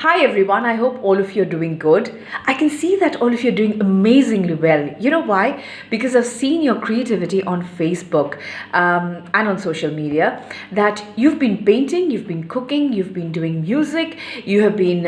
Hi everyone, I hope all of you are doing good. I can see that all of you are doing amazingly well. You know why? Because I've seen your creativity on Facebook and on social media, that you've been painting, you've been cooking, you've been doing music, you have been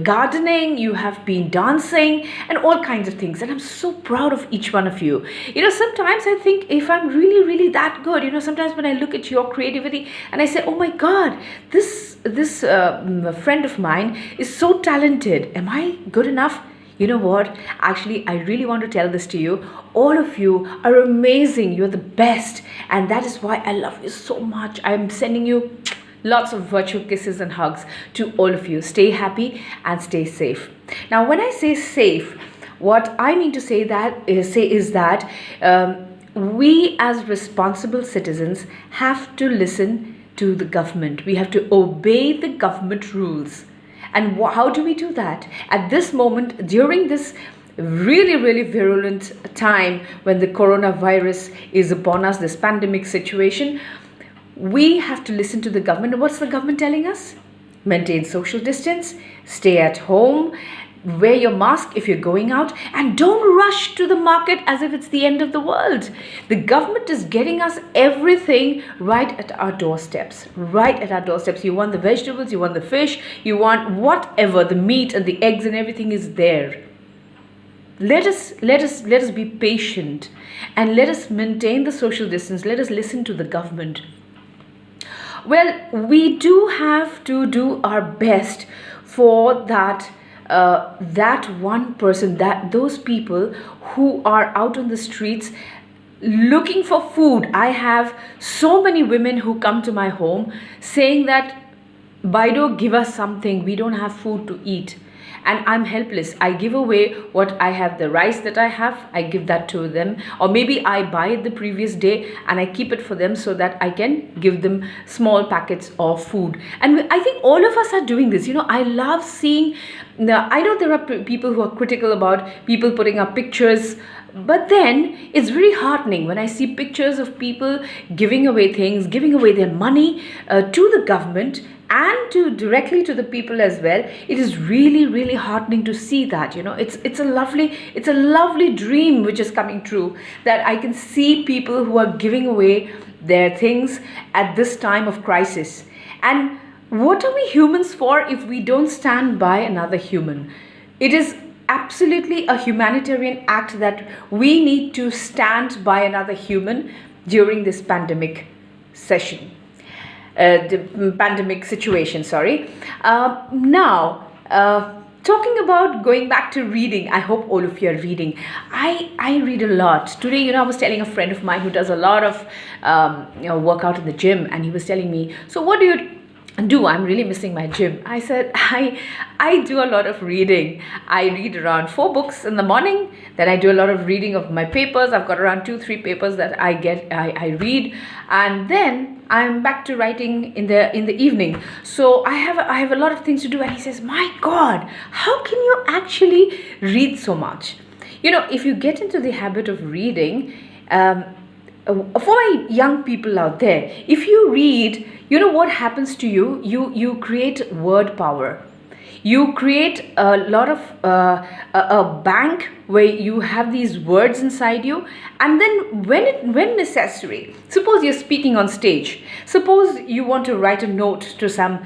gardening, you have been dancing, and all kinds of things. And I'm so proud of each one of you. Sometimes I think if I'm really that good, sometimes when I look at your creativity and I say, oh my God, this friend of mine is so talented. Am I good enough? You know what? Actually, I really want to tell this to you. All of you are amazing. You're the best. And that is why I love you so much. I'm sending you lots of virtual kisses and hugs to all of you. Stay happy and stay safe. Now, when I say safe, what I mean to say is that we as responsible citizens have to listen to the government. We have to obey the government rules. And how do we do that? At this moment, during this really virulent time when the coronavirus is upon us, this pandemic situation, we have to listen to the government. And what's the government telling us? Maintain social distance, stay at home, wear your mask if you're going out, and don't rush to the market as if it's the end of the world. The government is getting us everything right at our doorsteps. Right at our doorsteps. You want the vegetables, you want the fish, you want whatever, the meat and the eggs and everything is there. Let us be patient and let us maintain the social distance. Let us listen to the government. Well, we do have to do our best for that one person, those people who are out on the streets looking for food. I have so many women who come to my home saying that, Baido, give us something, we don't have food to eat. And I'm helpless. I give away what I have, the rice that I have, I give that to them. Or maybe I buy it the previous day and I keep it for them so that I can give them small packets of food. And I think all of us are doing this. I love seeing, I know there are people who are critical about people putting up pictures, but then it's very heartening when I see pictures of people giving away things, giving away their money to the government and directly to the people as well. It is really heartening to see that. It's a lovely dream which is coming true, that I can see people who are giving away their things at this time of crisis. And what are we humans for if we don't stand by another human? It is absolutely a humanitarian act that we need to stand by another human during this pandemic situation. Now, talking about going back to reading, I hope all of you are reading. I read a lot. Today, I was telling a friend of mine who does a lot of workout in the gym, and he was telling me, so what do you do? I'm really missing my gym. I said, I do a lot of reading. I read around 4 books in the morning. Then I do a lot of reading of my papers. I've got around 2-3 papers that I read, and then I'm back to writing in the evening. So I have a lot of things to do. And he says, my God, how can you actually read so much? If you get into the habit of reading, for my young people out there, if you read, what happens to you? You create word power. You create a lot of a bank where you have these words inside you, and then when necessary, suppose you're speaking on stage, suppose you want to write a note to some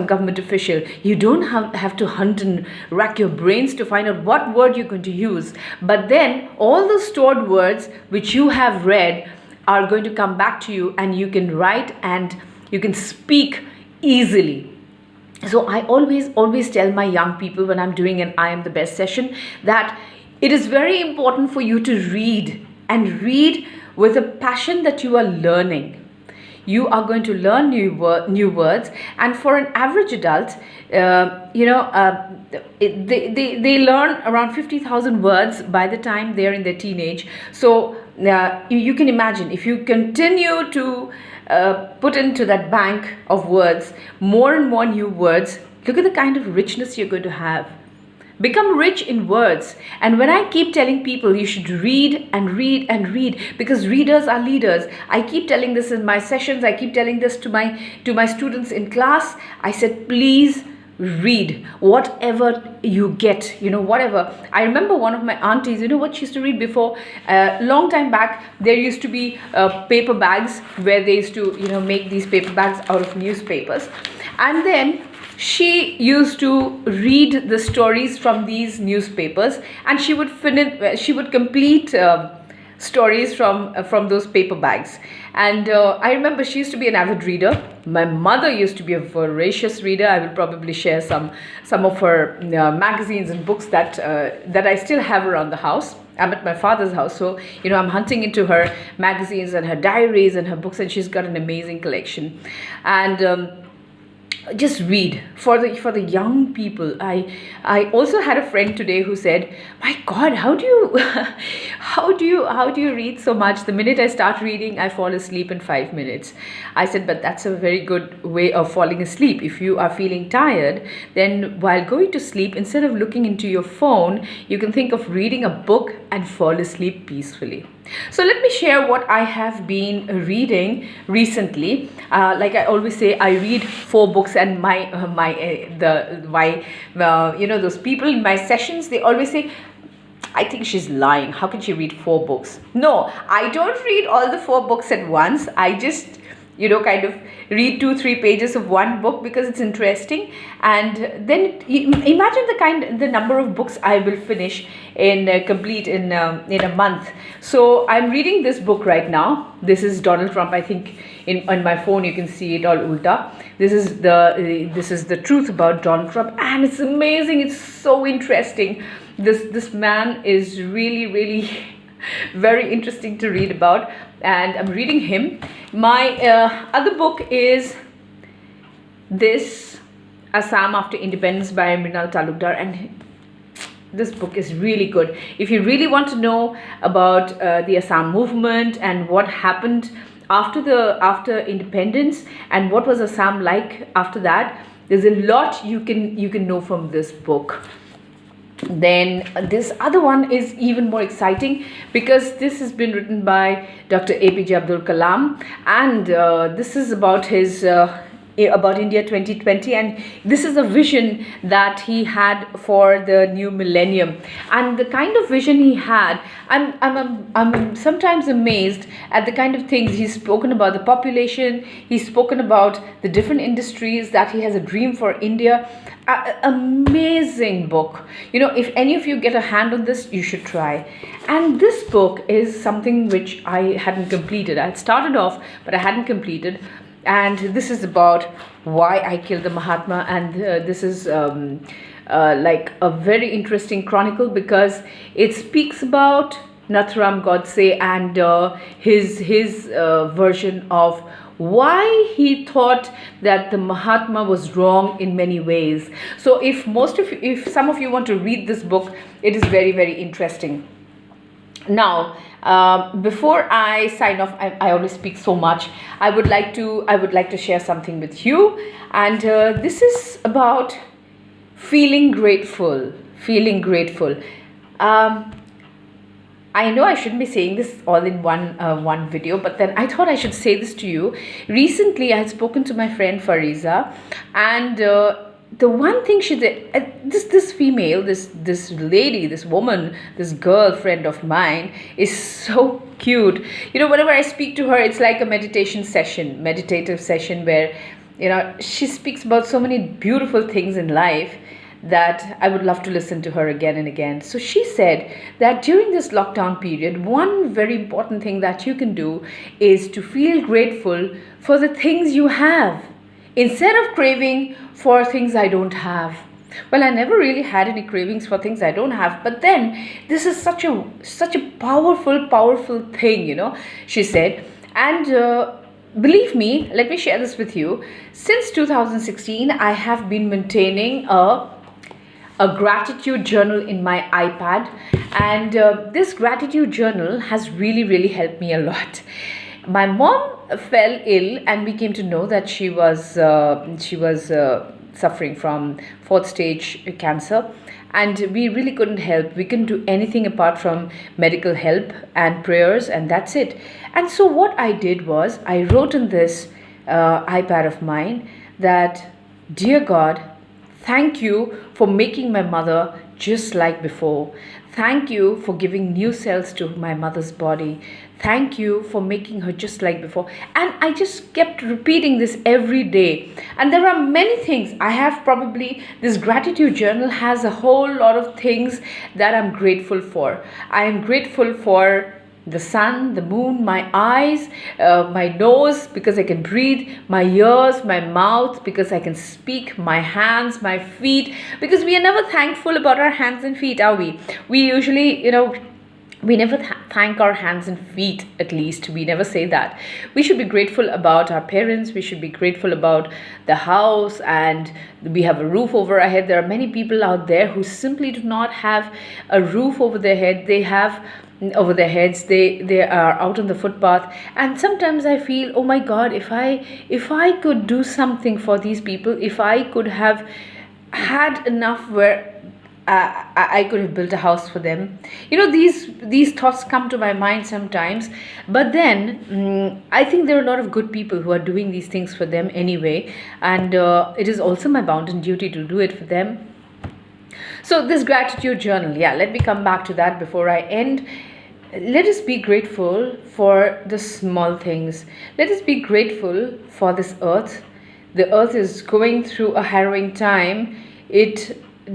government official, you don't have to hunt and rack your brains to find out what word you're going to use, but then all the stored words which you have read are going to come back to you, and you can write and you can speak easily. So I always tell my young people when I'm doing an I Am the Best session that it is very important for you to read, and read with a passion that you are learning. You are going to learn new words, and for an average adult, they learn around 50,000 words by the time they're in their teenage. So you can imagine, if you continue to put into that bank of words more and more new words, look at the kind of richness you're going to have. Become rich in words. And when I keep telling people you should read and read and read, because readers are leaders, I keep telling this in my sessions, I keep telling this to my students in class. I said, please read whatever you get, whatever. I remember one of my aunties, what she used to read before, long time back, there used to be paper bags where they used to, make these paper bags out of newspapers. And then she used to read the stories from these newspapers, and she would complete stories from those paper bags. And I remember she used to be an avid reader. My mother used to be a voracious reader. I will probably share some of her magazines and books that I still have around the house. I'm at my father's house, so I'm hunting into her magazines and her diaries and her books, and she's got an amazing collection. And just read for the young people. I also had a friend today who said, my God, how do you how do you read so much? The minute I start reading, I fall asleep in 5 minutes. I said, but that's a very good way of falling asleep. If you are feeling tired, then while going to sleep, instead of looking into your phone, you can think of reading a book and fall asleep peacefully. So let me share what I have been reading recently. Like I always say, I read 4 books, and those people in my sessions, they always say, I think she's lying. How can she read 4 books? No, I don't read all the 4 books at once. I just kind of read 2-3 pages of one book because it's interesting, and then imagine the number of books I will finish complete in a month. So I'm reading this book right now. This is Donald Trump. I think on my phone you can see it all ulta. This is the truth about Donald Trump, and it's amazing. It's so interesting. This man is really, really very interesting to read about, and I'm reading him. My other book is this, Assam After Independence by Mrinal Talukdar, and this book is really good. If you really want to know about the Assam movement and what happened after independence and what was Assam like after that, there's a lot you can know from this book. Then this other one is even more exciting because this has been written by Dr. APJ Abdul Kalam, and this is about his about India 2020, and this is a vision that he had for the new millennium. And the kind of vision he had, I'm sometimes amazed at the kind of things he's spoken about the population. He's spoken about the different industries, that he has a dream for India. Amazing book. If any of you get a hand on this, you should try. And this book is something which I hadn't completed. I had started off, but I hadn't completed. And this is about why I killed the Mahatma, and this is like a very interesting chronicle because it speaks about Nathuram Godse and his version of why he thought that the Mahatma was wrong in many ways. So if some of you want to read this book, it is very, very interesting. Now, before I sign off, I always speak so much. I would like to share something with you, and this is about feeling grateful. Feeling grateful. I know I shouldn't be saying this all in one video, but then I thought I should say this to you. Recently, I had spoken to my friend Fariza, and the one thing she did, this female, this lady, this woman, this girlfriend of mine is so cute. Whenever I speak to her, it's like a meditative session where, she speaks about so many beautiful things in life that I would love to listen to her again and again. So she said that during this lockdown period, one very important thing that you can do is to feel grateful for the things you have, instead of craving for things I don't have. Well, I never really had any cravings for things I don't have, but then this is such a powerful thing, she said. And believe me, let me share this with you. Since 2016, I have been maintaining a gratitude journal in my iPad, and this gratitude journal has really helped me a lot. My mom fell ill, and we came to know that she was suffering from 4th stage cancer, and we really couldn't help. We couldn't do anything apart from medical help and prayers, and that's it. And so what I did was I wrote in this iPad of mine that, dear God, Thank you for making my mother just like before. Thank you for giving new cells to my mother's body. Thank you for making her just like before. And I just kept repeating this every day. And there are many things. I have probably, this gratitude journal has a whole lot of things that I'm grateful for. I am grateful for the sun, the moon, my eyes, my nose because I can breathe, my ears, my mouth because I can speak, my hands, my feet, because we are never thankful about our hands and feet, are we? We usually, we never thank our hands and feet, at least. We never say that. We should be grateful about our parents. We should be grateful about the house, and we have a roof over our head. There are many people out there who simply do not have a roof over their head. They have over their heads, they are out on the footpath, and sometimes I feel, oh my god, if I could do something for these people, if I could have had enough where I could have built a house for them. These thoughts come to my mind sometimes, but then I think there are a lot of good people who are doing these things for them anyway, and it is also my bounden duty to do it for them. So this gratitude journal, yeah, let me come back to that before I end. Let us be grateful for the small things. Let us be grateful for this earth. The earth is going through a harrowing time.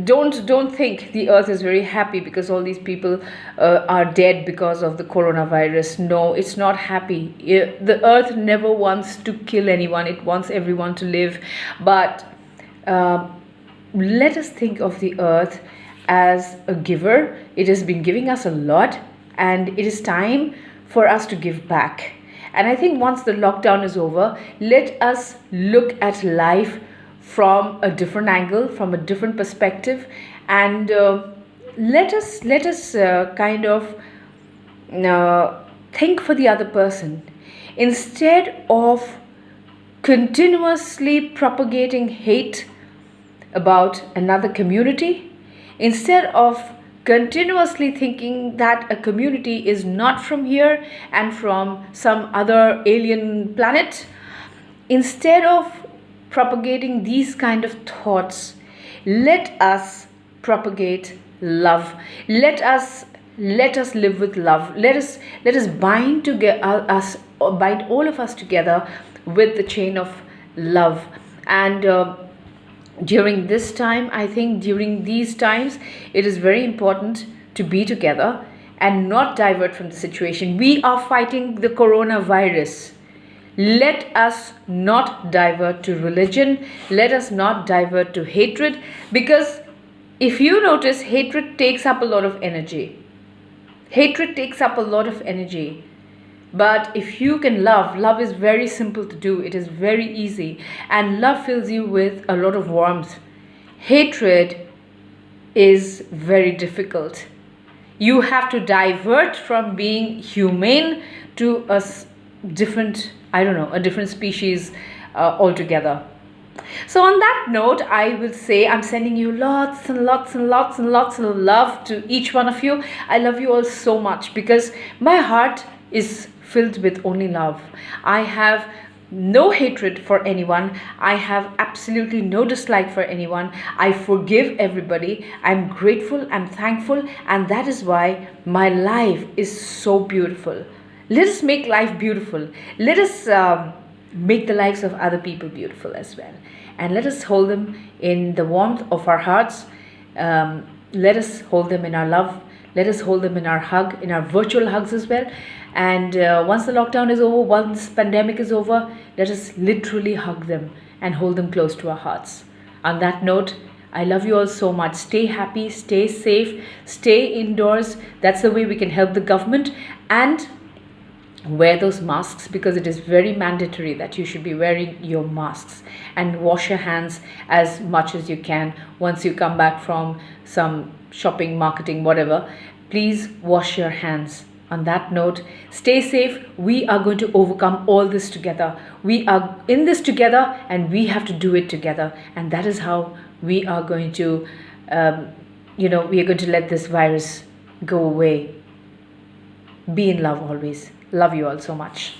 Don't think the earth is very happy because all these people are dead because of the coronavirus. No, it's not happy. The earth never wants to kill anyone. It wants everyone to live. But let us think of the earth as a giver. It has been giving us a lot, and it is time for us to give back. And I think once the lockdown is over, let us look at life from a different angle, from a different perspective, and let us kind of think for the other person instead of continuously propagating hate about another community, instead of continuously thinking that a community is not from here and from some other alien planet. Instead of propagating these kind of thoughts, let us propagate love. Let us live with love. Let us bind all of us together with the chain of love. And during this time, I think during these times, it is very important to be together and not divert from the situation. We are fighting the coronavirus. Let us not divert to religion. Let us not divert to hatred, because if you notice, hatred takes up a lot of energy. Hatred takes up a lot of energy. But if you can love is very simple to do. It is very easy. And love fills you with a lot of warmth. Hatred is very difficult. You have to divert from being humane to a different species altogether. So on that note, I will say I'm sending you lots and lots and lots and lots of love to each one of you. I love you all so much because my heart is filled with only love. I have no hatred for anyone. I have absolutely no dislike for anyone. I forgive everybody. I'm grateful, I'm thankful, and that is why my life is so beautiful. Let us make life beautiful. Let us make the lives of other people beautiful as well. And let us hold them in the warmth of our hearts. Let us hold them in our love. Let us hold them in our hug, in our virtual hugs as well. And once the lockdown is over, once pandemic is over, let us literally hug them and hold them close to our hearts. On that note, I love you all so much. Stay happy, stay safe, stay indoors. That's the way we can help the government. And wear those masks, because it is very mandatory that you should be wearing your masks, and wash your hands as much as you can once you come back from some shopping, marketing, whatever. Please wash your hands. On that note, stay safe. We are going to overcome all this together. We are in this together, and we have to do it together. And that is how we are going to we are going to let this virus go away. Be in love always. Love you all so much.